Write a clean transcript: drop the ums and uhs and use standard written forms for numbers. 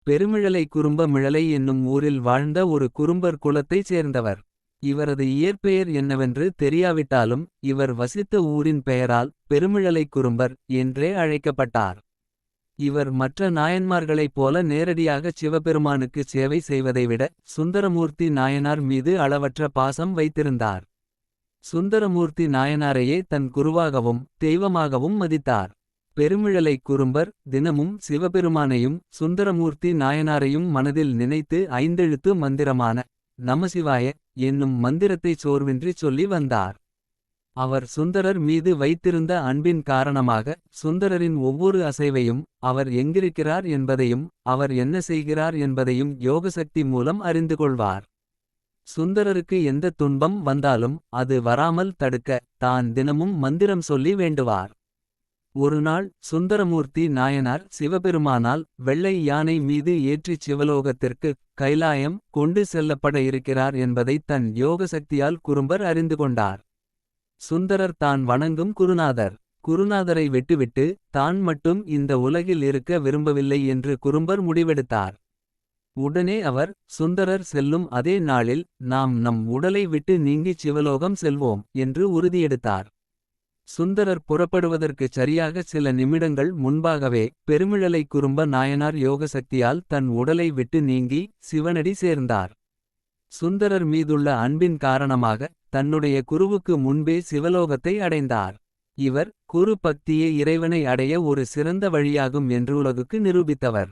பெருமிழலை குறும்ப மிழலை என்னும் ஊரில் வாழ்ந்த ஒரு குறும்பர் குலத்தைச் சேர்ந்தவர். இவரது இயற்பெயர் என்னவென்று தெரியாவிட்டாலும் இவர் வசித்த ஊரின் பெயரால் பெருமிழலை குறும்பர் என்றே அழைக்கப்பட்டார். இவர் மற்ற நாயன்மார்களைப் போல நேரடியாகச் சிவபெருமானுக்கு சேவை செய்வதை விட சுந்தரமூர்த்தி நாயனார் மீது அளவற்ற பாசம் வைத்திருந்தார். சுந்தரமூர்த்தி நாயனாரையே தன் குருவாகவும் தெய்வமாகவும் மதித்தார். பெருமிழலை குறும்பர் தினமும் சிவபெருமானையும் சுந்தரமூர்த்தி நாயனாரையும் மனதில் நினைத்து ஐந்தெழுத்து மந்திரமான நமசிவாய என்னும் மந்திரத்தைச் சோர்வின்றி சொல்லி வந்தார். அவர் சுந்தரர் மீது வைத்திருந்த அன்பின் காரணமாக சுந்தரரின் ஒவ்வொரு அசைவையும் அவர் எங்கிருக்கிறார் என்பதையும் அவர் என்ன செய்கிறார் என்பதையும் யோகசக்தி மூலம் அறிந்து கொள்வார். சுந்தரருக்கு எந்த துன்பம் வந்தாலும் அது வராமல் தடுக்க தான் தினமும் மந்திரம் சொல்லி வேண்டுவார். ஒருநாள் சுந்தரமூர்த்தி நாயனார் சிவபெருமானால் வெள்ளை யானை மீது ஏற்றிச் சிவலோகத்திற்கு கைலாயம் கொண்டு செல்லப்பட இருக்கிறார் என்பதை தன் யோகசக்தியால் குறும்பர் அறிந்து கொண்டார். சுந்தரர் தான் வணங்கும் குருநாதர். குருநாதரை விட்டுவிட்டு தான் மட்டும் இந்த உலகில் இருக்க விரும்பவில்லை என்று குறும்பர் முடிவெடுத்தார். உடனே அவர் சுந்தரர் செல்லும் அதே நாளில் நாம் நம் உடலை விட்டு நீங்கிச் சிவலோகம் செல்வோம் என்று உறுதியெடுத்தார். சுந்தரர் புறப்படுவதற்குச் சரியாக சில நிமிடங்கள் முன்பாகவே பெருமிழலை குறும்ப நாயனார் யோகசக்தியால் தன் உடலை விட்டு நீங்கி சிவனடி சேர்ந்தார். சுந்தரர் மீதுள்ள அன்பின் காரணமாக தன்னுடைய குருவுக்கு முன்பே சிவலோகத்தை அடைந்தார். இவர் குரு பக்தியே இறைவனை அடைய ஒரு சிறந்த வழியாகும் என்று உலகுக்கு நிரூபித்தவர்.